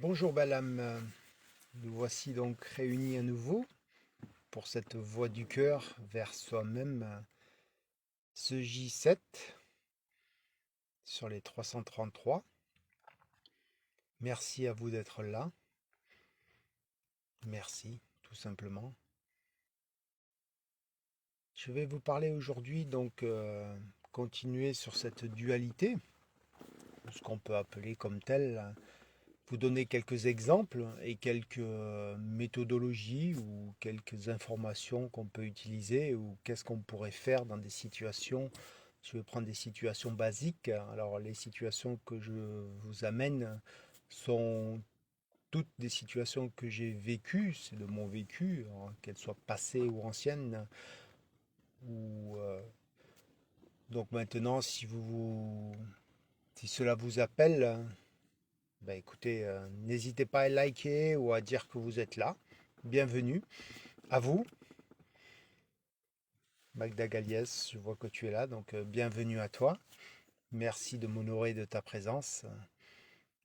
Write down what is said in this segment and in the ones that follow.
Bonjour belle âme, nous voici donc réunis à nouveau pour cette voix du cœur vers soi-même, ce J7 sur les 333. Merci à vous d'être là, merci tout simplement. Je vais vous parler aujourd'hui donc continuer sur cette dualité, ce qu'on peut appeler comme tel, vous donner quelques exemples et quelques méthodologies ou quelques informations qu'on peut utiliser ou qu'est-ce qu'on pourrait faire dans des situations. Je vais prendre des situations basiques. Alors les situations que je vous amène sont toutes des situations que j'ai vécues, c'est de mon vécu, hein, qu'elles soient passées ou anciennes. Ou, donc maintenant, si cela vous appelle, bah écoutez, n'hésitez pas à liker ou à dire que vous êtes là. Bienvenue à vous. Magda Galiès, je vois que tu es là, donc bienvenue à toi. Merci de m'honorer de ta présence.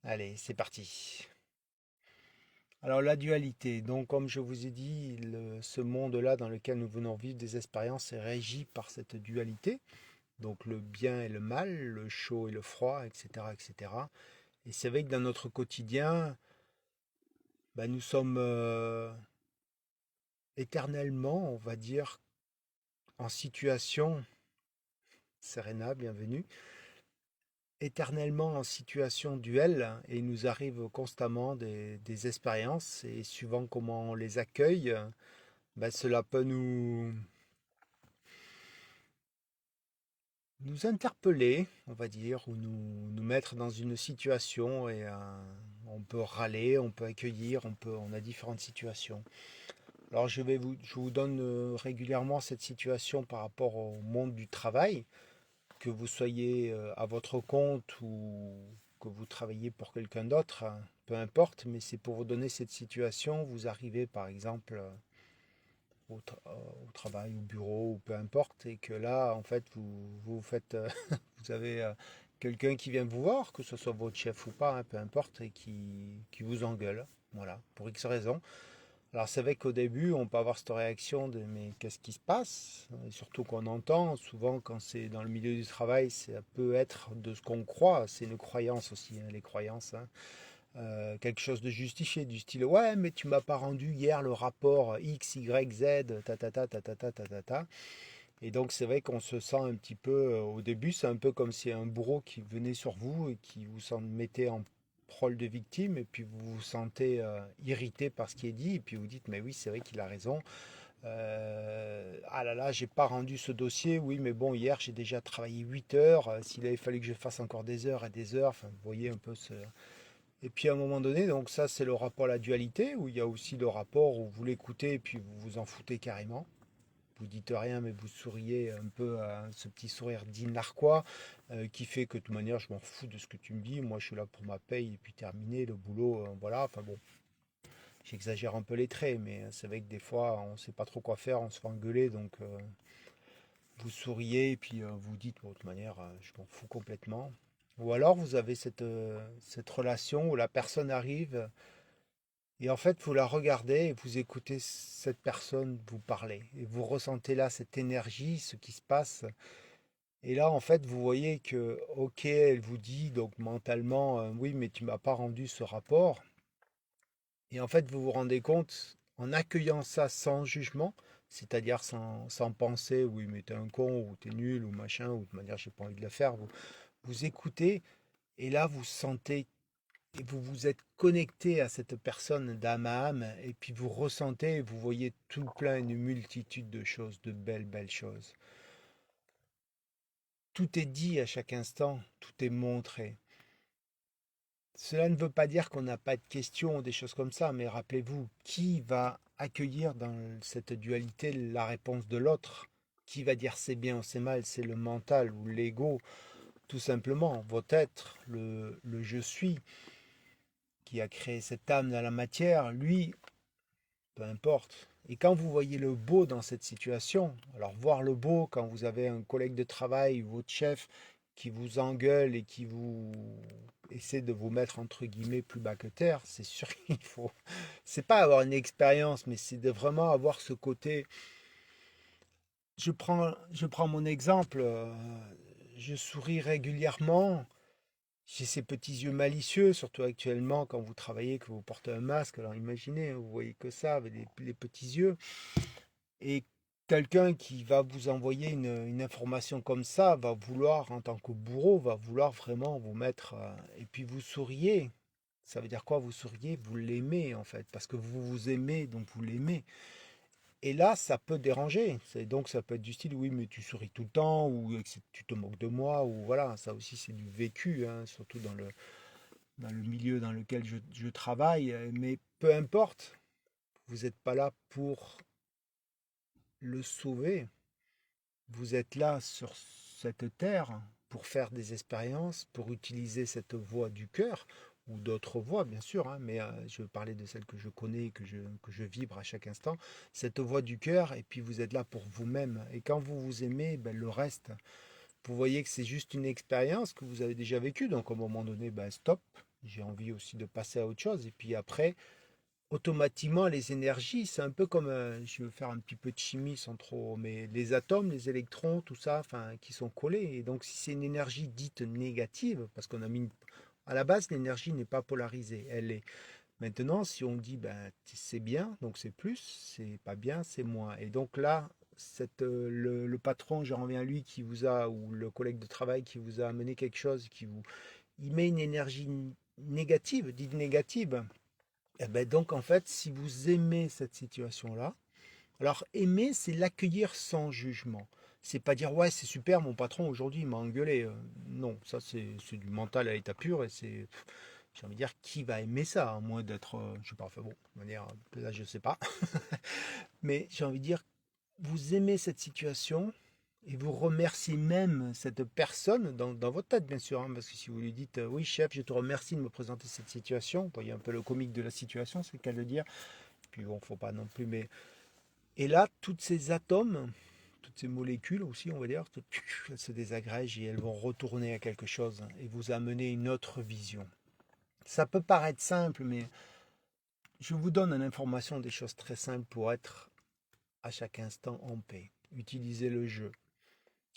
Allez, c'est parti. Alors la dualité, donc comme je vous ai dit, ce monde-là dans lequel nous venons vivre des expériences est régi par cette dualité. Donc le bien et le mal, le chaud et le froid, etc. etc. Et c'est vrai que dans notre quotidien, bah, nous sommes éternellement, on va dire, en situation, Serena, bienvenue, éternellement en situation duel et il nous arrive constamment des expériences et suivant comment on les accueille, ben cela peut nous interpeller, on va dire, ou nous mettre dans une situation et on peut râler, on peut accueillir, on a différentes situations. Alors je vous donne régulièrement cette situation par rapport au monde du travail. Que vous soyez à votre compte ou que vous travaillez pour quelqu'un d'autre, hein, peu importe, mais c'est pour vous donner cette situation. Vous arrivez par exemple au travail, au bureau, ou peu importe, et que là, en fait, vous faites, vous avez quelqu'un qui vient vous voir, que ce soit votre chef ou pas, hein, peu importe, et qui vous engueule, voilà, pour X raison. Alors c'est vrai qu'au début, on peut avoir cette réaction de mais qu'est-ce qui se passe? Et surtout qu'on entend souvent quand c'est dans le milieu du travail, ça peut être de ce qu'on croit, c'est une croyance aussi, hein, les croyances, hein. Quelque chose de justifié, du style ouais mais tu m'as pas rendu hier le rapport X, Y, Z, ta ta ta ta ta ta ta ta ta. Et donc c'est vrai qu'on se sent un petit peu, au début c'est un peu comme si un bourreau qui venait sur vous et qui vous en mettait en rôle de victime et puis vous vous sentez irrité par ce qui est dit et puis vous dites mais oui c'est vrai qu'il a raison. Ah là là j'ai pas rendu ce dossier, oui mais bon hier j'ai déjà travaillé 8 heures, s'il avait fallu que je fasse encore des heures et des heures, enfin vous voyez un peu ce... Et puis à un moment donné, donc ça c'est le rapport à la dualité où il y a aussi le rapport où vous l'écoutez et puis vous vous en foutez carrément. Vous dites rien, mais vous souriez un peu à ce petit sourire dit narquois qui fait que de toute manière, je m'en fous de ce que tu me dis. Moi, je suis là pour ma paye et puis terminer le boulot. Voilà, enfin bon, j'exagère un peu les traits, mais c'est vrai que des fois, on ne sait pas trop quoi faire, on se fait engueuler, donc vous souriez et puis vous dites, bon, de toute manière, je m'en fous complètement. Ou alors, vous avez cette relation où la personne arrive et en fait, vous la regardez et vous écoutez cette personne vous parler. Et vous ressentez là cette énergie, ce qui se passe. Et là, en fait, vous voyez que, ok, elle vous dit donc mentalement, oui, mais tu m'as pas rendu ce rapport. Et en fait, vous vous rendez compte, en accueillant ça sans jugement, c'est-à-dire sans penser, oui, mais t'es un con, ou t'es nul, ou machin, ou de manière, j'ai pas envie de le faire, vous écoutez, et là, vous sentez, et vous vous êtes connecté à cette personne d'âme à âme, et puis vous ressentez, et vous voyez tout plein, une multitude de choses, de belles, belles choses. Tout est dit à chaque instant, tout est montré. Cela ne veut pas dire qu'on n'a pas de questions ou des choses comme ça, mais rappelez-vous, qui va accueillir dans cette dualité la réponse de l'autre? Qui va dire c'est bien ou c'est mal? C'est le mental ou l'ego, tout simplement, votre être, le je suis, qui a créé cette âme dans la matière, lui, peu importe. Et quand vous voyez le beau dans cette situation, alors voir le beau quand vous avez un collègue de travail ou votre chef qui vous engueule et essaie de vous mettre entre guillemets plus bas que terre, c'est sûr qu'il faut. C'est pas avoir une expérience, mais c'est de vraiment avoir ce côté. Je prends mon exemple. Je souris régulièrement. J'ai ces petits yeux malicieux, surtout actuellement quand vous travaillez, que vous portez un masque. Alors imaginez, vous voyez que ça avec les petits yeux. Et quelqu'un qui va vous envoyer une information comme ça va vouloir, en tant que bourreau, va vouloir vraiment vous mettre. Et puis vous souriez. Ça veut dire quoi, vous souriez? Vous l'aimez en fait, parce que vous vous aimez, donc vous l'aimez. Et là, ça peut déranger. Donc ça peut être du style, oui, mais tu souris tout le temps, ou tu te moques de moi, ou voilà, ça aussi c'est du vécu, hein, surtout dans le milieu dans lequel je travaille. Mais peu importe, vous n'êtes pas là pour le sauver. Vous êtes là sur cette terre pour faire des expériences, pour utiliser cette voie du cœur, ou d'autres voies bien sûr, hein, mais je veux parler de celle que je connais, que je vibre à chaque instant, cette voie du cœur, et puis vous êtes là pour vous-même. Et quand vous vous aimez, ben, le reste, vous voyez que c'est juste une expérience que vous avez déjà vécue, donc à un moment donné, ben, stop, j'ai envie aussi de passer à autre chose, et puis après, automatiquement, les énergies, c'est un peu comme, je veux faire un petit peu de chimie sans trop, mais les atomes, les électrons, tout ça, enfin, qui sont collés. Et donc, si c'est une énergie dite négative, parce qu'on a mis, à la base, l'énergie n'est pas polarisée, elle est. Maintenant, si on dit, ben, c'est bien, donc c'est plus, c'est pas bien, c'est moins. Et donc là, le patron, je reviens à lui, qui vous a, ou le collègue de travail qui vous a amené quelque chose, il met une énergie négative, dite négative. Eh ben donc en fait, si vous aimez cette situation-là, alors aimer, c'est l'accueillir sans jugement. C'est pas dire ouais c'est super, mon patron aujourd'hui il m'a engueulé. Non, ça c'est du mental à l'état pur et c'est, j'ai envie de dire, qui va aimer ça à moins d'être, je sais pas, enfin bon, de manière, là je sais pas, mais j'ai envie de dire, vous aimez cette situation et vous remerciez même cette personne dans votre tête bien sûr, hein, parce que si vous lui dites oui chef, je te remercie de me présenter cette situation, vous voyez un peu le comique de la situation, c'est le cas de le dire. Puis bon, faut pas non plus, mais et là, toutes ces atomes, toutes ces molécules aussi, on va dire, elles se désagrègent et elles vont retourner à quelque chose et vous amener une autre vision. Ça peut paraître simple, mais je vous donne une information, des choses très simples pour être à chaque instant en paix. Utilisez le jeu.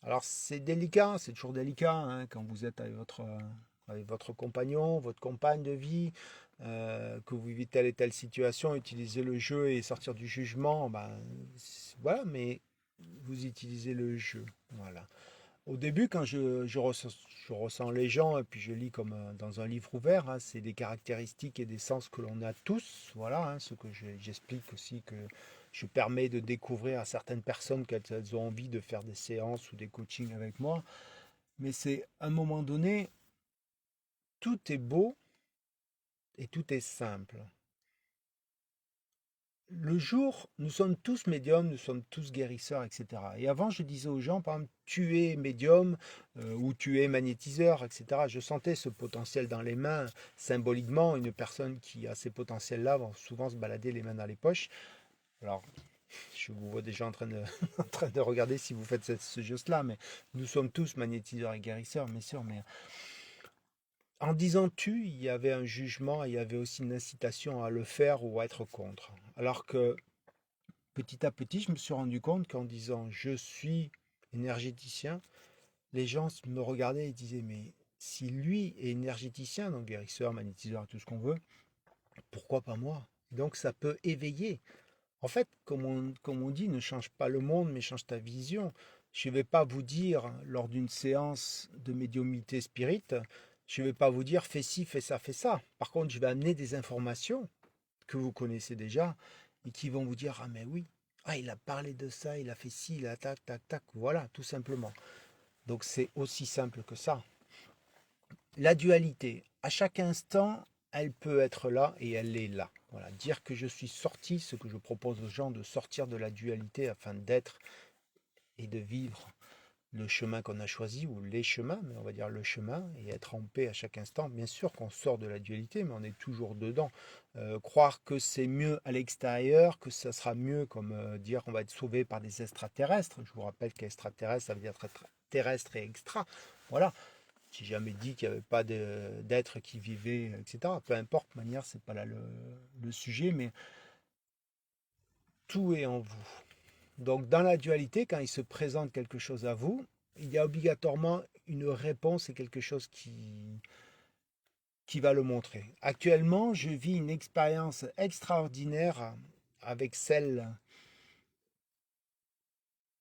Alors c'est délicat, c'est toujours délicat hein, quand vous êtes avec votre compagnon, votre compagne de vie, que vous vivez telle et telle situation, utiliser le jeu et sortir du jugement, ben, voilà, mais vous utilisez le jeu. Voilà. Au début, quand je ressens les gens, et puis je lis comme dans un livre ouvert, hein, c'est des caractéristiques et des sens que l'on a tous, voilà, hein, ce que j'explique aussi, que je permets de découvrir à certaines personnes quand elles ont envie de faire des séances ou des coachings avec moi. Mais c'est à un moment donné, tout est beau et tout est simple. Le jour, nous sommes tous médiums, nous sommes tous guérisseurs, etc. Et avant, je disais aux gens, par exemple, tu es médium ou tu es magnétiseur, etc. Je sentais ce potentiel dans les mains. Symboliquement, une personne qui a ces potentiels-là va souvent se balader les mains dans les poches. Alors, je vous vois déjà en train de, en train de regarder si vous faites ce geste-là, mais nous sommes tous magnétiseurs et guérisseurs, bien sûr. Mais en disant tu, il y avait un jugement, il y avait aussi une incitation à le faire ou à être contre. Alors que petit à petit, je me suis rendu compte qu'en disant je suis énergéticien, les gens me regardaient et disaient mais si lui est énergéticien, donc guérisseur, magnétiseur, tout ce qu'on veut, pourquoi pas moi? Donc ça peut éveiller. En fait, comme on dit, ne change pas le monde, mais change ta vision. Je ne vais pas vous dire, lors d'une séance de médiumnité spirit, je ne vais pas vous dire fais ci, fais ça, fais ça. Par contre, je vais amener des informations que vous connaissez déjà et qui vont vous dire ah mais oui, ah il a parlé de ça, il a fait ci, il a tac tac tac, voilà, tout simplement. Donc c'est aussi simple que ça. La dualité, à chaque instant, elle peut être là et elle est là. Voilà, dire que je suis sorti, ce que je propose aux gens, de sortir de la dualité afin d'être et de vivre le chemin qu'on a choisi, ou les chemins, mais on va dire le chemin, et être en paix à chaque instant. Bien sûr qu'on sort de la dualité, mais on est toujours dedans. Croire que c'est mieux à l'extérieur, que ça sera mieux, comme dire on va être sauvé par des extraterrestres. Je vous rappelle qu'extraterrestre, ça veut dire terrestre et extra. Voilà. J'ai jamais dit qu'il n'y avait pas d'être qui vivait, etc. Peu importe, de manière, c'est pas là le sujet, mais tout est en vous. Donc, dans la dualité, quand il se présente quelque chose à vous, il y a obligatoirement une réponse et quelque chose qui va le montrer. Actuellement, je vis une expérience extraordinaire avec celle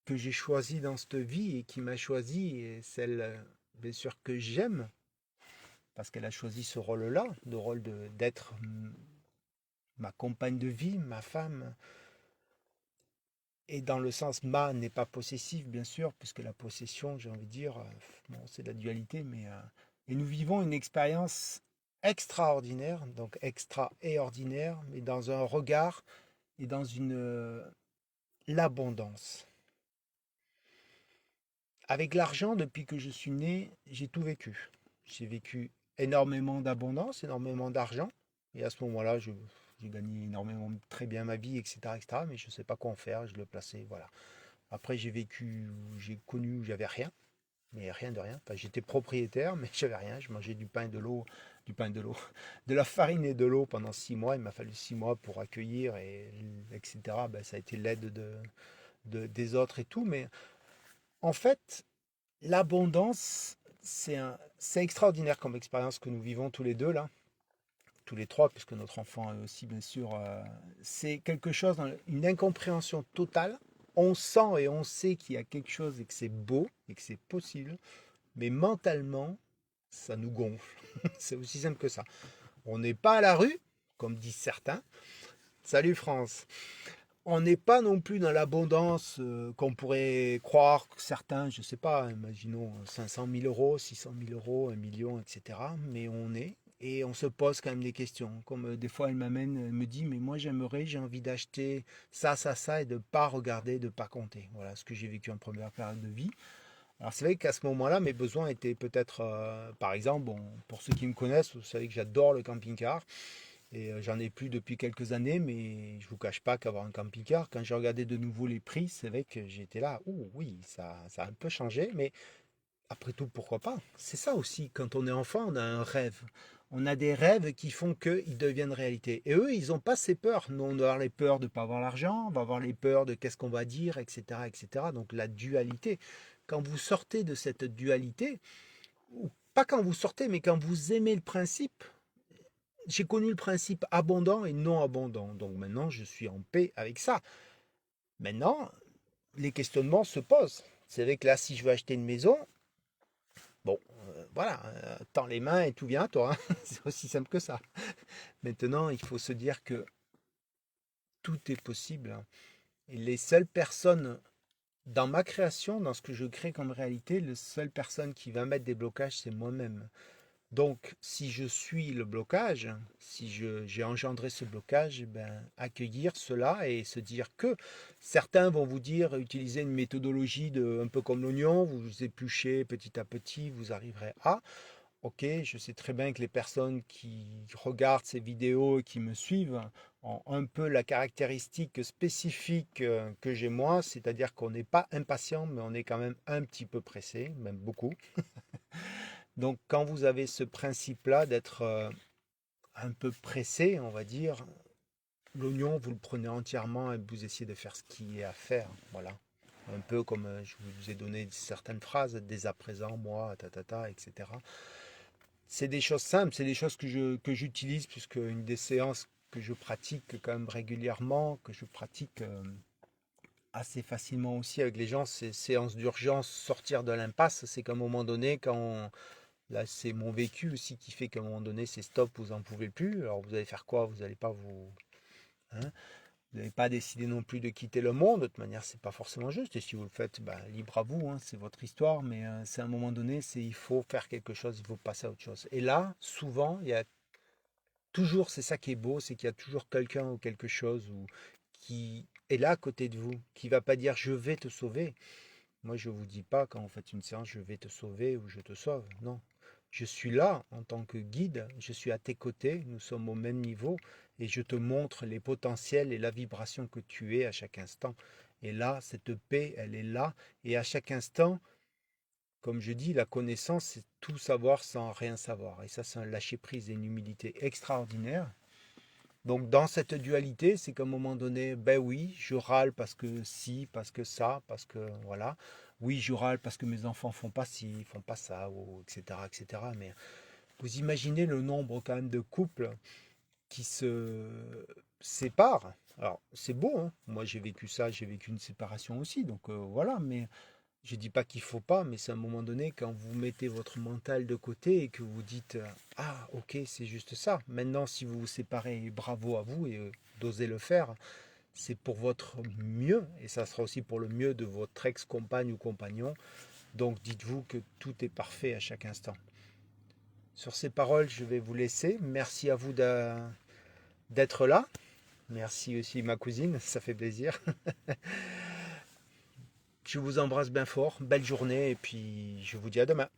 que j'ai choisie dans cette vie et qui m'a choisi, et celle, bien sûr, que j'aime, parce qu'elle a choisi ce rôle-là, le rôle d'être ma compagne de vie, ma femme, et dans le sens ma n'est pas possessif, bien sûr, puisque la possession, j'ai envie de dire, bon, c'est de la dualité, mais et nous vivons une expérience extraordinaire, donc extra et ordinaire, mais dans un regard et dans une l'abondance. Avec l'argent, depuis que je suis né, j'ai tout vécu. J'ai vécu énormément d'abondance, énormément d'argent, et à ce moment-là, j'ai gagné énormément, très bien ma vie, etc., etc., mais je ne sais pas quoi en faire, je le plaçais, voilà. Après, j'ai connu où j'avais rien, mais rien de rien. Enfin, j'étais propriétaire, mais j'avais rien. Je mangeais du pain et de l'eau, de la farine et de l'eau pendant 6 mois. Il m'a fallu 6 mois pour accueillir, etc. Ben, ça a été l'aide des autres et tout. Mais en fait, l'abondance, c'est extraordinaire comme expérience que nous vivons tous les deux là, tous les trois, puisque notre enfant est aussi, bien sûr. C'est quelque chose, une incompréhension totale. On sent et on sait qu'il y a quelque chose et que c'est beau et que c'est possible, mais mentalement, ça nous gonfle. C'est aussi simple que ça. On n'est pas à la rue, comme disent certains. Salut France. On n'est pas non plus dans l'abondance qu'on pourrait croire que certains, je ne sais pas, imaginons 500 000 euros, 600 000 euros, 1 million, etc. Mais on est, et on se pose quand même des questions. Comme des fois elle me dit, mais moi j'aimerais, j'ai envie d'acheter ça, ça, ça, et de ne pas regarder, de ne pas compter. Voilà ce que j'ai vécu en première période de vie. Alors c'est vrai qu'à ce moment-là, mes besoins étaient peut-être, par exemple, bon, pour ceux qui me connaissent, vous savez que j'adore le camping-car. Et j'en ai plus depuis quelques années, mais je vous cache pas qu'avoir un camping-car, quand j'ai regardé de nouveau les prix, c'est vrai que j'étais là, ouh oui, ça a un peu changé, mais après tout, pourquoi pas? C'est ça aussi, quand on est enfant, on a un rêve. On a des rêves qui font qu'ils deviennent réalité. Et eux, ils n'ont pas ces peurs. Nous, on va avoir les peurs de ne pas avoir l'argent, on va avoir les peurs de qu'est-ce qu'on va dire, etc., etc. Donc la dualité. Quand vous sortez de cette dualité, ou pas quand vous sortez, mais quand vous aimez le principe, j'ai connu le principe abondant et non abondant. Donc maintenant, je suis en paix avec ça. Maintenant, les questionnements se posent. C'est vrai que là, si je veux acheter une maison, bon, voilà, tends les mains et tout vient à toi, hein. C'est aussi simple que ça. Maintenant, il faut se dire que tout est possible, hein. Et les seules personnes dans ma création, dans ce que je crée comme réalité, les seules personnes qui va mettre des blocages, c'est moi-même. Donc, si je suis le blocage, si j'ai engendré ce blocage, ben, accueillir cela et se dire que certains vont vous dire, utiliser une méthodologie un peu comme l'oignon, vous épluchez petit à petit, vous arriverez à. Ok, je sais très bien que les personnes qui regardent ces vidéos et qui me suivent ont un peu la caractéristique spécifique que j'ai moi, c'est-à-dire qu'on n'est pas impatient, mais on est quand même un petit peu pressé, même beaucoup. Donc quand vous avez ce principe-là d'être un peu pressé, on va dire, l'oignon, vous le prenez entièrement et vous essayez de faire ce qu'il y a à faire. Voilà. Un peu comme je vous ai donné certaines phrases, dès à présent, moi, etc. C'est des choses simples, c'est des choses que j'utilise, puisque une des séances que je pratique quand même régulièrement, que je pratique assez facilement aussi avec les gens, c'est séances d'urgence, sortir de l'impasse. C'est qu'à un moment donné, là, c'est mon vécu aussi qui fait qu'à un moment donné, c'est stop, vous n'en pouvez plus. Alors, vous allez faire quoi? Vous n'allez pas hein, vous n'avez pas décidé non plus de quitter le monde. De toute manière, c'est pas forcément juste. Et si vous le faites, ben, libre à vous, hein, c'est votre histoire. Mais c'est à un moment donné, il faut faire quelque chose, il faut passer à autre chose. Et là, souvent, il y a toujours, c'est ça qui est beau, c'est qu'il y a toujours quelqu'un ou quelque chose qui est là à côté de vous, qui va pas dire je vais te sauver. Moi, je vous dis pas quand vous faites une séance, je vais te sauver ou je te sauve. Non. Je suis là en tant que guide, je suis à tes côtés, nous sommes au même niveau et je te montre les potentiels et la vibration que tu es à chaque instant. Et là, cette paix, elle est là et à chaque instant, Comme je dis, la connaissance, c'est tout savoir sans rien savoir. Et ça, c'est un lâcher-prise et une humilité extraordinaire. Donc dans cette dualité, c'est qu'à un moment donné, ben oui, je râle parce que si, parce que ça, parce que voilà. Oui, je râle parce que mes enfants font pas ci, font pas ça, ou etc., etc. Mais vous imaginez le nombre quand même de couples qui se séparent. Alors c'est beau, hein. Moi j'ai vécu ça, j'ai vécu une séparation aussi, donc voilà. Mais je dis pas qu'il faut pas, mais c'est à un moment donné quand vous mettez votre mental de côté et que vous dites ah ok c'est juste ça. Maintenant si vous vous séparez, bravo à vous et d'oser le faire. C'est pour votre mieux et ça sera aussi pour le mieux de votre ex-compagne ou compagnon. Donc dites-vous que tout est parfait à chaque instant. Sur ces paroles, je vais vous laisser. Merci à vous d'être là. Merci aussi ma cousine, ça fait plaisir. Je vous embrasse bien fort. Belle journée et puis je vous dis à demain.